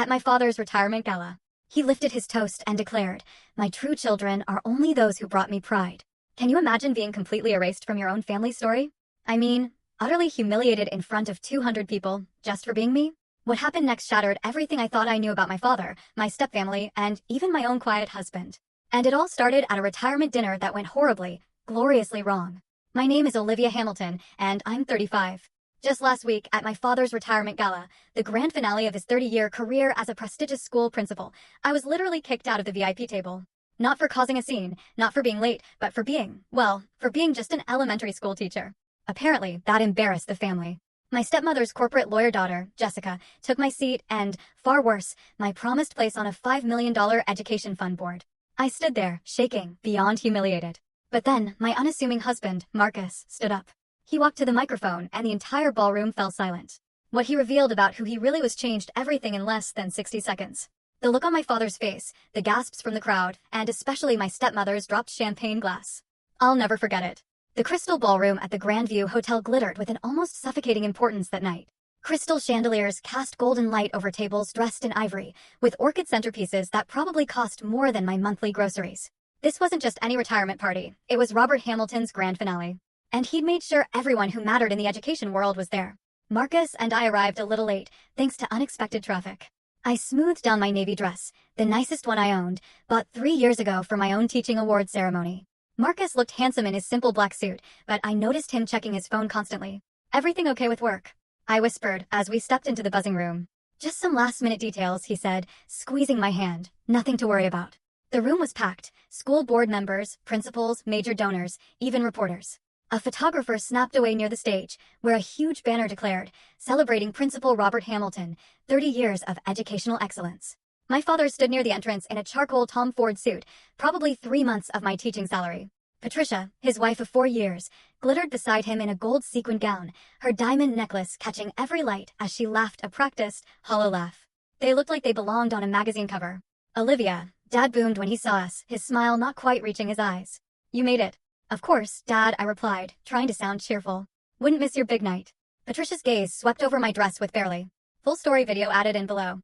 at my father's retirement gala. He lifted his toast and declared, "My true children are only those who brought me pride." Can you imagine being completely erased from your own family story? I mean, utterly humiliated in front of 200 people, just for being me? What happened next shattered everything I thought I knew about my father, my stepfamily, and even my own quiet husband. And it all started at a retirement dinner that went horribly, gloriously wrong. My name is Olivia Hamilton, and I'm 35. Just last week, at my father's retirement gala, the grand finale of his 30-year career as a prestigious school principal, I was literally kicked out of the VIP table. Not for causing a scene, not for being late, but for being, well, for being just an elementary school teacher. Apparently, that embarrassed the family. My stepmother's corporate lawyer daughter, Jessica, took my seat and, far worse, my promised place on a $5 million education fund board. I stood there, shaking, beyond humiliated. But then, my unassuming husband, Marcus, stood up. He walked to the microphone and the entire ballroom fell silent. What he revealed about who he really was changed everything in less than 60 seconds. The look on my father's face, the gasps from the crowd, and especially my stepmother's dropped champagne glass. I'll never forget it. The crystal ballroom at the Grandview Hotel glittered with an almost suffocating importance that night. Crystal chandeliers cast golden light over tables dressed in ivory, with orchid centerpieces that probably cost more than my monthly groceries. This wasn't just any retirement party, it was Robert Hamilton's grand finale. And he'd made sure everyone who mattered in the education world was there. Marcus and I arrived a little late, thanks to unexpected traffic. I smoothed down my navy dress, the nicest one I owned, bought 3 years ago for my own teaching award ceremony. Marcus looked handsome in his simple black suit, but I noticed him checking his phone constantly. "Everything okay with work?" I whispered as we stepped into the buzzing room. "Just some last-minute details," he said, squeezing my hand. "Nothing to worry about." The room was packed, school board members, principals, major donors, even reporters. A photographer snapped away near the stage, where a huge banner declared, "Celebrating Principal Robert Hamilton, 30 years of educational excellence." My father stood near the entrance in a charcoal Tom Ford suit, probably 3 months of my teaching salary. Patricia, his wife of 4 years, glittered beside him in a gold sequin gown, her diamond necklace catching every light as she laughed a practiced, hollow laugh. They looked like they belonged on a magazine cover. "Olivia," Dad boomed when he saw us, his smile not quite reaching his eyes. "You made it." "Of course, Dad," I replied, trying to sound cheerful. "Wouldn't miss your big night." Patricia's gaze swept over my dress with barely. Full story video added in below.